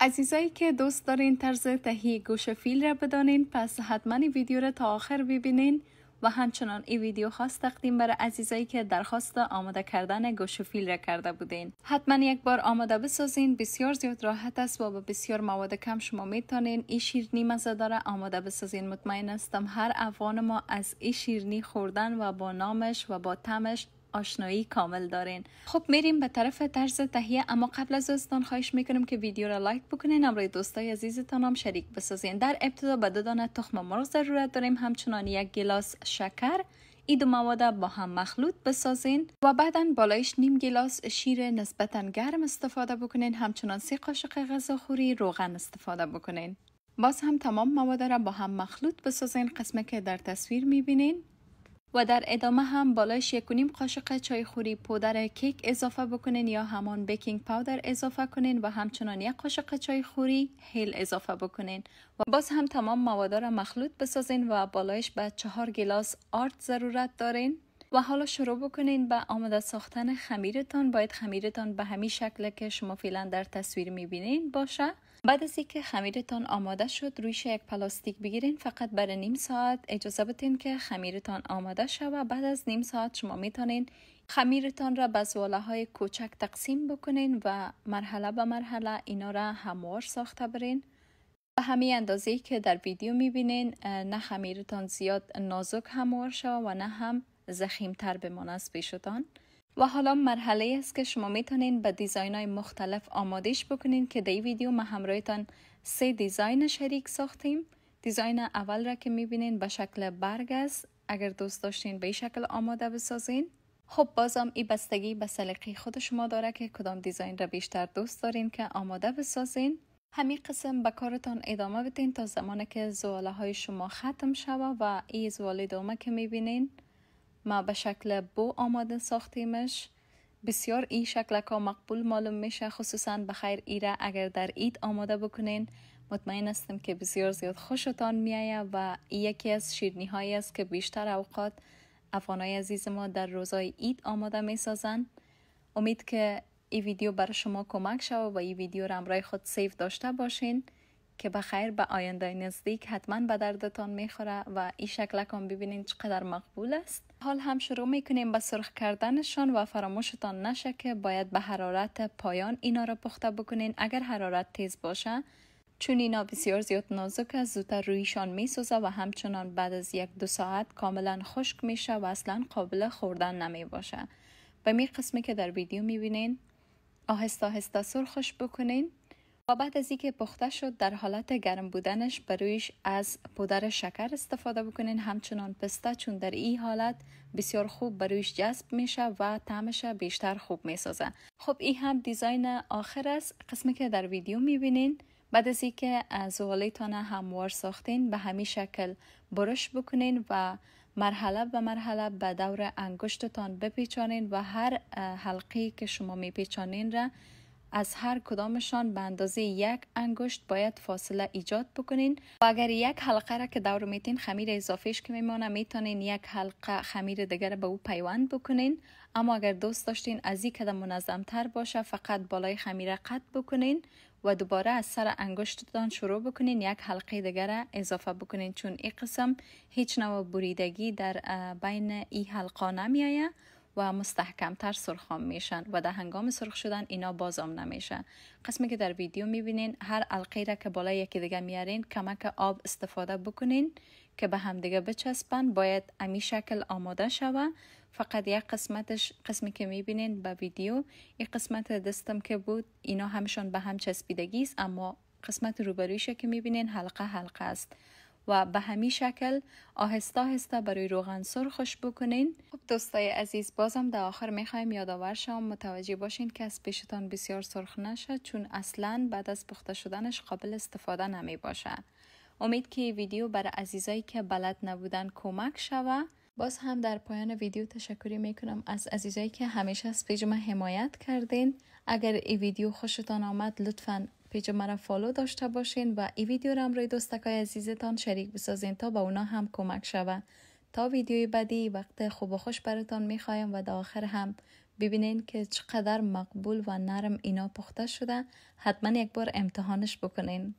عزیزایی که دوست دارین طرز تهیه گوش فیل را بدانین، پس حتما ویدیو را تا آخر ببینین و همچنان این ویدیو خاص تقدیم برای عزیزایی که درخواست آماده کردن گوش فیل را کرده بودین. حتما یک بار آماده بسازین، بسیار زیاد راحت است و با بسیار مواد کم شما میتونین این شیرینی مزه داره آماده بسازین. مطمئن هستم هر افغان ما از این شیرینی خوردن و با نامش و با طعمش آشنایی کامل دارین. خب میریم به طرف طرز تهیه، اما قبل از دوستان خواهش میکنم که ویدیو را لایک بکنین، امروی دوستای عزیزتان هم شریک بسازین. در ابتدا به 2 دانه تخم مرغ ضرورت داریم، همچنان 1 گیلاس شکر. این 2 مواد با هم مخلوط بسازین و بعدا بالایش نیم گیلاس شیر نسبتا گرم استفاده بکنین، همچنان 3 قاشق غذاخوری روغن استفاده بکنین. باز هم تمام مواد را با هم مخلوط بسازین، قسمه که در تصویر میبینین. و در ادامه هم بالایش 1.5 قاشق چای خوری پودر کیک اضافه بکنین یا همان بیکینگ پاودر اضافه کنین و همچنان 1 قاشق چای خوری هیل اضافه بکنین و باز هم تمام مواد را مخلوط بسازین و بالایش به 4 گیلاس آرد ضرورت دارین. و حالا شروع بکنین به آماده ساختن خمیرتان. باید خمیرتان به همین شکل که شما فعلا در تصویر میبینین باشه. بعد از اینکه خمیرتان آماده شد، رویش یک پلاستیک بگیرین، فقط برای نیم ساعت اجازه بدین که خمیرتان آماده شود. بعد از نیم ساعت شما میتونین خمیرتان را به زواله های کوچک تقسیم بکنین و مرحله به مرحله اینا را هموار ساخته برین به همین اندازه‌ای که در ویدیو میبینین. نه خمیرتان زیاد نازک هموار شود و نه هم ضخیم‌تر بمانه از پیشتان. و حالا مرحله است که شما میتونین به دیزاین های مختلف آمادش بکنین که در این ویدیو ما همراهتان 3 دیزاین شریک ساختیم. دیزاین اول را که میبینین به شکل برگ است، اگر دوست داشتین به این شکل آماده بسازین. خب بازم این بستگی به سلیقه خود شما داره که کدام دیزاین را بیشتر دوست دارین که آماده بسازین. همین قسم به کارتان ادامه بدین تا زمانی که زواله های شما ختم شود و این زواله دومه که میبینین ما به شکل بو آماده ساختیمش. بسیار این شکل که مقبول معلوم میشه، خصوصا بخیر ایره اگر در عید آماده بکنین مطمئن هستم که بسیار زیاد خوشتان میایه و این یکی از شیرینی هایی است که بیشتر اوقات افغانای عزیز ما در روزای عید آماده میسازن. امید که این ویدیو برای شما کمک شود و این ویدیو را همراه خود سیو داشته باشین که بخیر به آینده نزدیک حتما به دردتان میخوره و این شکل کم ببینین چقدر مقبول است. حال هم شروع میکنیم به سرخ کردنشان و فراموشتان نشه که باید به حرارت پایان اینا را پخته بکنین. اگر حرارت تیز باشه، چون اینا بسیار زیاد نازک است، زودتر رویشان میسوزه و همچنان بعد از 1-2 ساعت کاملا خشک میشه و اصلا قابل خوردن نمی باشه. به می قسمی که در ویدیو میبینین آهسته آهسته سرخش بکنین و بعد از اینکه پخته شد در حالت گرم بودنش برویش از پودر شکر استفاده بکنین، همچنان پسته، چون در این حالت بسیار خوب برویش جذب میشه و طعمش بیشتر خوب میسازه. خب این هم دیزاین آخر است، قسمی که در ویدیو میبینین. بعد از اینکه زوالیتان هموار ساختین به همین شکل برش بکنین و مرحله به مرحله به دور انگشتتان بپیچانین و هر حلقی که شما میپیچانین را از هر کدامشان به اندازه 1 انگشت باید فاصله ایجاد بکنین و اگر 1 حلقه را که دور میتین خمیر اضافیش که میمانه میتونین 1 حلقه خمیر دیگر به او پیوند بکنین. اما اگر دوست داشتین از این قدم منظم تر باشه، فقط بالای خمیر قطع بکنین و دوباره از سر انگشتتان شروع بکنین 1 حلقه دیگر اضافه بکنین، چون این قسم هیچ نوع بریدگی در بین این حلقه نمیایه و مستحکم تر سرخام میشن و در هنگام سرخ شدن اینا بازم نمیشه. قسمی که در ویدیو میبینین هر حلقه را که بالای یکی دیگه میارین کمک آب استفاده بکنین که به هم دیگه بچسبن. باید امی شکل آماده شوه. فقط یک قسمتش، قسمی که میبینین به ویدیو، این قسمت دستم که بود اینا همشون به هم چسبیدگی است، اما قسمت روبرویش که میبینین حلقه حلقه است و به همین شکل آهسته آهسته برای روغن سرخش بکنین. خب دوستای عزیز، بازم در آخر میخوایم یادآور شم متوجه باشین که از پیشتان بسیار سرخ نشه، چون اصلا بعد از پخته شدنش قابل استفاده نمی باشه. امید که ویدیو برای عزیزایی که بلد نبودن کمک شوه. باز هم در پایان ویدیو تشکری میکنم از عزیزایی که همیشه از پیج ما حمایت کردین. اگر این ویدیو خوشتان آمد لطفاً پیج ما را فالو داشته باشین و این ویدیو را روی دوستکای عزیزتان شریک بسازین تا به اونا هم کمک شوه. تا ویدیوی بعدی وقت خوب و خوش براتان میخوایم و در آخر هم ببینین که چقدر مقبول و نرم اینا پخته شده. حتما یک بار امتحانش بکنین.